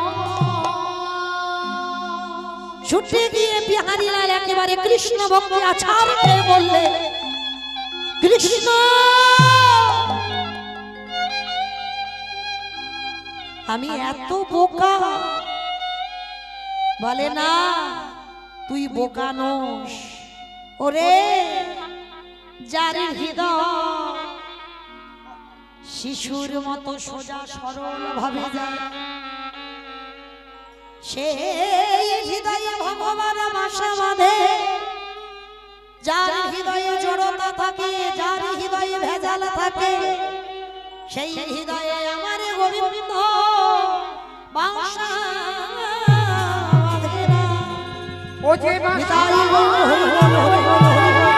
ছুটে গিয়ে বিহারীলাল একেবারে কৃষ্ণ ভক্তি আছাড় খেয়ে বললে, কৃষ্ণ আমি এত বোকা? বলে না, তুই বোকা নোস। ওরে যার হৃদয় শিশুর মতো সোজা সরল ভাবে যায়, সে হৃদয়ে ভগবান বাসা বাঁধে। যার হৃদয়ে জড়তা থাকে, যার হৃদয়ে ভেজাল থাকে, সেই হৃদয়ে আমার গোবিন্দ বাসা বাঁধে না। ও যে নিতাই গৌর হরি বল, হরি বল, হরি বল।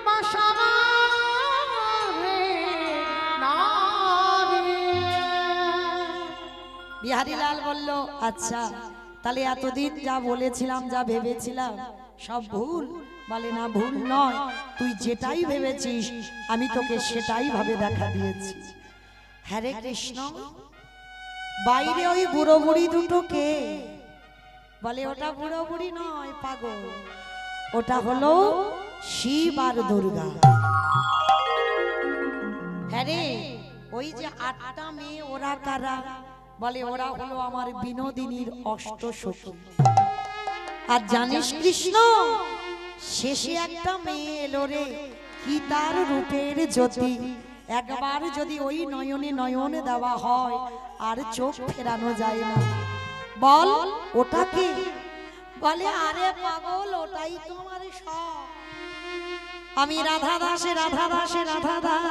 বাসা বাঁধে না রে। বিহারীলাল বলল, আচ্ছা তাহলে এতদিন যা বলেছিলাম, যা ভেবেছিলাম সব ভুল? বলে না, ভুল নয়, তুই যেটাই ভেবেছিস আমি তোকে সেটাই ভাবে দেখা দিয়েছি। হরে কৃষ্ণ, বাইরে ওই বুড়ো বুড়ি দুটো কে? বলে ওটা বুড়ো বুড়ি নয় পাগল, ওটা হলো শিব আর দুর্গা। হ্যাঁ রে, ওই যে 8টা মেয়ে ওরা কারা? বলে ওরা হলো আমার বিনোদিনীর অষ্ট সখী। আর জানিস কৃষ্ণ, শেষে একটা মেয়ে এলো রে, কি তার রূপের জ্যোতি, একবার যদি ওই নয়নে নয়ন দেওয়া হয় আর চোখ ফেরানো যায় না। বল ওটা কি? বলে আরে পাগল, ওটাই তোমার সব। আমি রাধা দাসে, রাধা দাসে, রাধা দাস,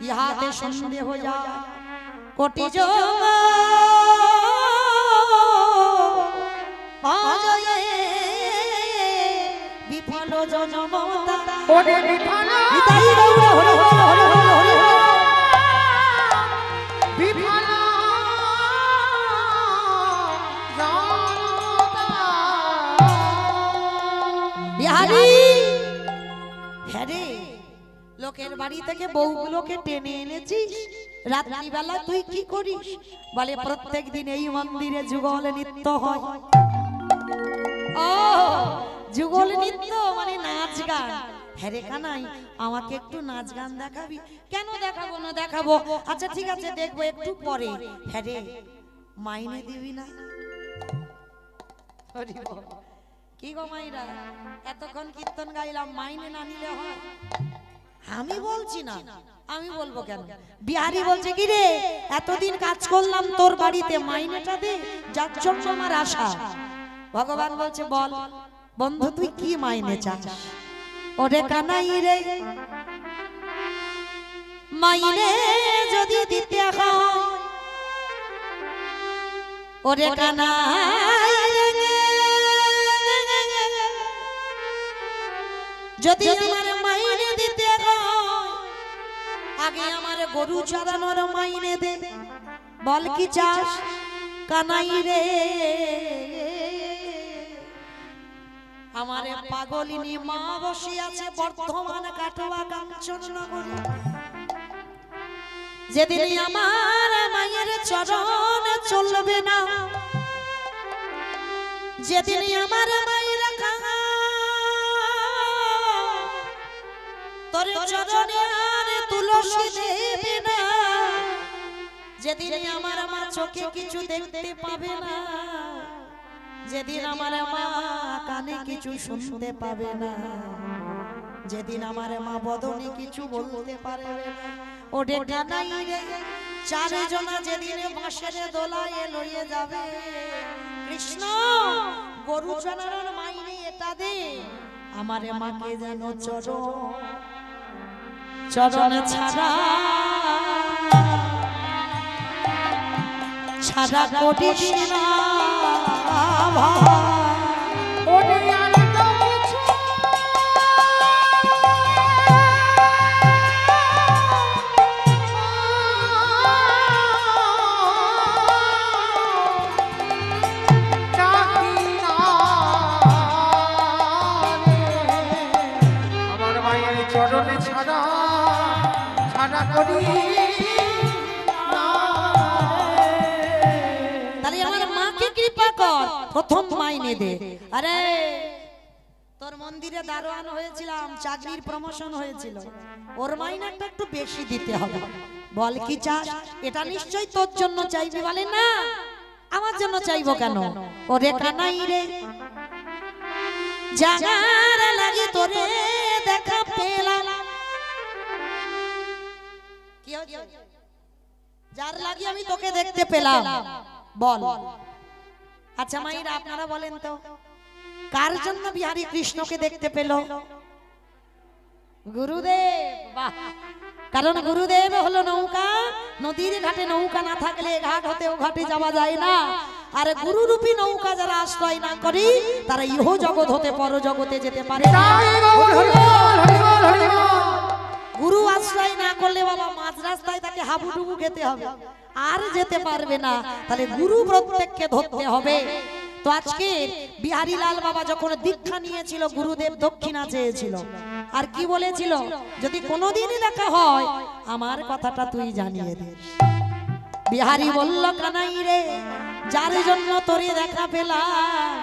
ইহাতে সন্দেহ যায় কোটি যোগ অজয়ে বিফল জনমতা। ওরে বিফল নিতাই গৌর হরি বল, হরি বল, হরি বল। বিফল জনতা। বিহারী, হ্যাঁ রে, লোকের বাড়ি থেকে বউগুলোকে টেনে এনেছিস, রাত্রিবেলা তুই কি করিস? বলে প্রত্যেক দিন এই মন্দিরে যুগল নৃত্য হয়। ও যুগল নৃত্য মানে নাচ গান। হ্যাঁ রে কানাই, আমাকে একটু নাচ গান দেখাবি? কেন দেখাবো না, দেখাবো। আচ্ছা ঠিক আছে, দেখবো একটু পরে। হ্যাঁ রে, মাইনে দিবি না? হরি বল। কি গো মাইরা, এতক্ষণ কীর্তন গাইলাম, মাইনে না নিলে হয়? আমি বলছি না, আমি বলবো কেন? বিহারি বলছে কি রে, এতদিন কাজ করলাম তোর বাড়িতে, মাইনেটা দে, যার জন্য আমার আশা। ভগবান বলছে বল বন্ধু তুই কি মাইনে চাস? ওরে কানাই রে, মাইনে যদি দিতে হয়, ওরে কানাই যদি আমার মাইনে দিতে হয়, আগে আমার গরু চড়ানোর মাইনে দে। বল কি চাস কানাই রে? আমারে পাগলিনী মা বসে আছে বর্ধমান কাটোয়া কাঞ্চননগরে। যেদিন আমার মায়ের চরণ চলবে না, যেদিন আমার মায়ের তোর চরণে আর তুলসী দেবে না, যেদিন আমার মা চোখে কিছু দেখতে পাবে না, যেদিন আমার মা কানে কিছু শুনতে পাবে না, যেদিন আমার মা বদনে কিছু বলতে পারবে না, ওরে কানাই রে চারজনা যেদিন বাঁশের দোলায় লইয়ে যাবে, কৃষ্ণ গরু চড়ানোর মাইনে এটা দে, আমার মাকে যেন চরণ ছাড়া ছাড়া করিস না ওরে আর তো কিছু চাহি না রে, আমার মায়ের চরণে ছাড়া ছাড়া করি না রে। তাহলে আমার মাকে কৃপা কর, প্রথম মাইনে দে। আরে তোর মন্দিরে দারোয়ান হয়েছিলাম, চাকরির প্রমোশন হয়েছিল, ওর মাইনাটা একটু বেশি দিতে হবে। বল কি চাস? এটা নিশ্চয়ই তোর জন্য চাইবি। বলে না, আমার জন্য চাইবো কেন? ওরে কানাই রে জাগার লাগি তোরে দেখা পেলাম, কি হচ্ছে? যার লাগি আমি তোকে দেখতে পেলাম, বল। আচ্ছা মাইরা আপনারা বলেন তো, কার জন্য বিহারী কৃষ্ণকে দেখতে পেল? গুরুদেব। বাহ, কারণ গুরুদেব হলো নৌকা, নদীর ঘাটে নৌকা না থাকলে ঘাট হতে ও ঘাটে যাওয়া যায় না। আর গুরুরূপী নৌকা যারা আশ্রয় না করি, তারা ইহ জগৎ হতে পর জগতে যেতে পারে না। গুরু আশ্রয় না করলে বাবা মাঝ রাস্তায় তাকে হাবুডুবু খেতে হবে, আর যেতে পারবে না। তাহলে গুরু প্রত্যেককে ধরতে হবে। তো আজকে বিহারী লাল বাবা যখন দীক্ষা নিয়েছিল, গুরুদেব দক্ষিণা চেয়েছিল, আর কি বলেছিল? যদি কোনোদিনই দেখা হয় আমার কথাটা তুই জানিয়ে দে। বিহারী বলল কানাই রে, যার জন্য তোরে দেখা পেলাম,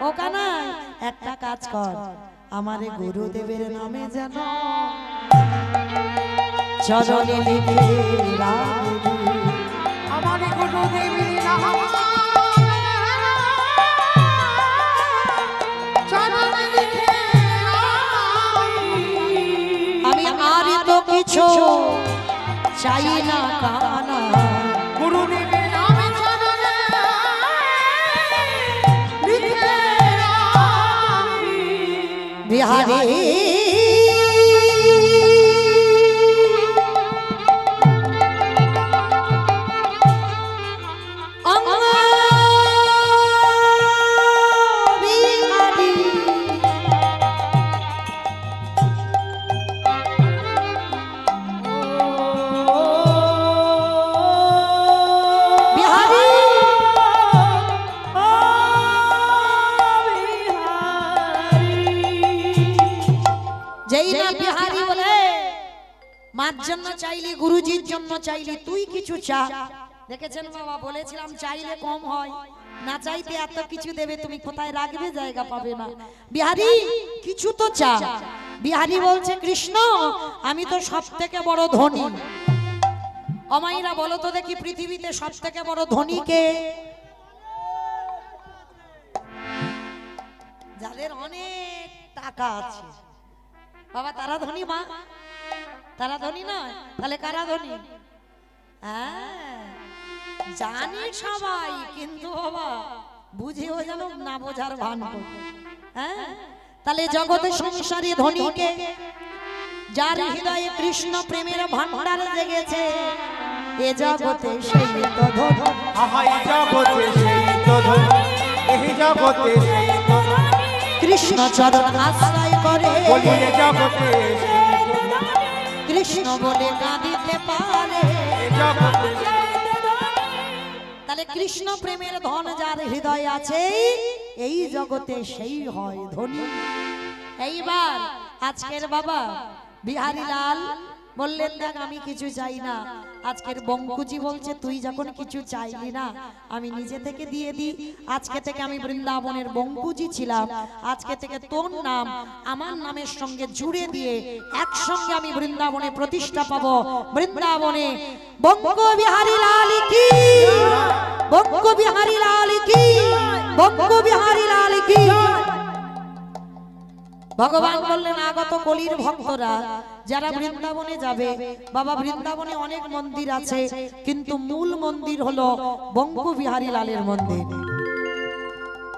ও কানাই একটা কাজ কর, আমারে গুরুদেবের নামে যেন চরণে লিখে রাখবি। আমার গুরুদেবের নাম চরণে লিখে আমি আর তো কিছু চাই না কানা, গুরুদেবের নাম চরণে লিখে বিহারী মার জন্য চাইলি, গুরুজির জন্য চাইলি, তুই কিছু চা। দেখেছেন বাবা, বলেছিলাম চাইলে কম হয়, না চাইতে এত কিছু দেবে, তুমি কোথায় রাখবে জায়গা পাবে না। বিহারী কিছু তো চা। বিহারী বলছে কৃষ্ণ আমি তো সব থেকে বড় ধনী। অমাইরা বলো তো দেখি, পৃথিবীতে সব থেকে বড় ধনী কে? যাদের অনেক টাকা আছে বাবা, তারা ধনী। মা তারা ধনী নয়, তাহলে কারা ধনী? হ্যাঁ জানি সবাই, কিন্তু বাবা বুঝেও যেন না বোঝার ভান করে। হ্যাঁ তাহলে জগতে সংসারী ধনীকে, যার হৃদয়ে কৃষ্ণ প্রেমের ভান্ডার জেগেছে, এ জগতে সেই তো ধনী। আহা এই জগতে সেই তো ধনী, এই জগতে সেই তো ধনী। কৃষ্ণ চরণ আশ্রয় করে, বলি এ জগতে সেই তো ধনী, কৃষ্ণ বলে কাঁদিতে পারে। এ জগতে সেই তো ধনী। তাহলে কৃষ্ণ প্রেমের ধন যার হৃদয় আছে, এই জগতে সেই হয় ধনী। এইবার আজকের বাবা বিহারী লাল বললেন, দেখ আমি কিছু চাই না। আজকের বঙ্কুজি বলছে, তুই যখন কিছু চাইলি না, আমি নিজে থেকে দিয়ে দিই। আজকে থেকে আমি বৃন্দাবনের বঙ্কুজি ছিলাম, আজকে থেকে তোর নাম আমার নামের সঙ্গে জুড়ে দিয়ে একসঙ্গে আমি বৃন্দাবনে প্রতিষ্ঠা পাবো। বৃন্দাবনে বঙ্ক বিহারী লাল কি, বঙ্ক বিহারী লাল কি, বঙ্ক বিহারী লাল কি। ভগবান বললেন, আগত কলির ভক্তরা যারা বৃন্দাবনে যাবে, বাবা বৃন্দাবনে অনেক মন্দির আছে, কিন্তু মূল মন্দির হলো বঙ্ক বিহারী লালের মন্দির।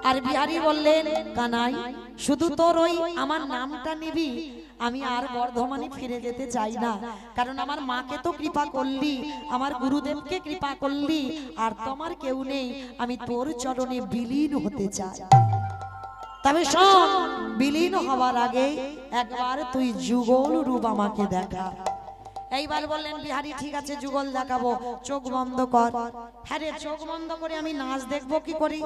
আর বিহারী বললেন, কানাই শুধু তোর ওই আমার নামটা নিবি, আমি আর বর্ধমানে ফিরে যেতে চাই না, কারণ আমার মাকে তো কৃপা করলি, আমার গুরুদেবকে কৃপা করলি, আর তোমার কেউ নেই, আমি তোর চরণে বিলীন হতে চাই। তবে শোন, বিলীন হওয়ার আগে একবার তুই যুগল রূপ আমাকে দেখা। এইবার বললেন বিহারী, ঠিক আছে যুগল দেখাবো, চোখ বন্ধ কর। হ্যাঁ রে, চোখ বন্ধ করে আমি নাচ দেখবো কি করি?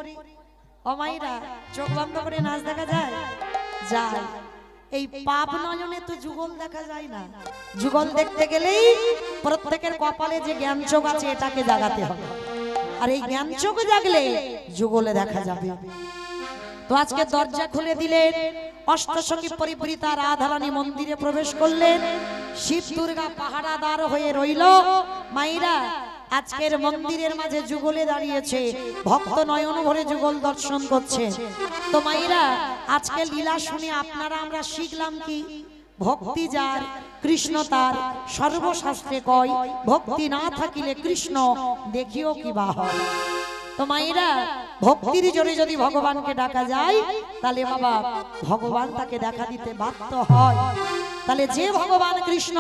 ও মাইরা, চোখ বন্ধ করে নাচ দেখা যায়? যায়। এই পাপ নয়নে তো যুগল দেখা যায় না। যুগল দেখতে গেলেই প্রত্যেকের কপালে যে জ্ঞান চোখ আছে এটাকে জাগাতে হবে, আর এই জ্ঞান চোখ জাগলে যুগলে দেখা যাবে। তো আজকে দরজা খুলে দিলেন, অষ্টসখী পরিবৃতা রাধারানী মন্দিরে প্রবেশ করলেন, শিব দুর্গা পাহারাদার হয়ে রইল। মাইরা আজকের মন্দিরের মাঝে যুগলে দাঁড়িয়েছে, ভক্ত নয়ন ভরে যুগল দর্শন করছে। তো মাইরা আজকে লীলা শুনে আপনারা আমরা শিখলাম কি? ভক্তি যার কৃষ্ণ তার, সর্বশাস্ত্রে কয় ভক্তি না থাকিলে কৃষ্ণ দেখিও কিবা হয়। তো মায়েরা ভক্তির জোরে যদি ভগবানকে ডাকা যায়, তাহলে বাবা ভগবান তাকে দেখা দিতে বাধ্য হয়। তাহলে যে ভগবান কৃষ্ণ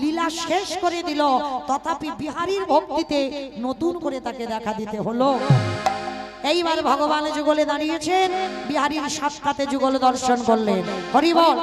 লীলা শেষ করে দিল, তথাপি বিহারীর ভক্তিতে নতুন করে তাকে দেখা দিতে হলো। এইবার ভগবান যুগলে দাঁড়িয়েছেন, বিহারীর সাক্ষাতে যুগল দর্শন করলেন। হরি বল।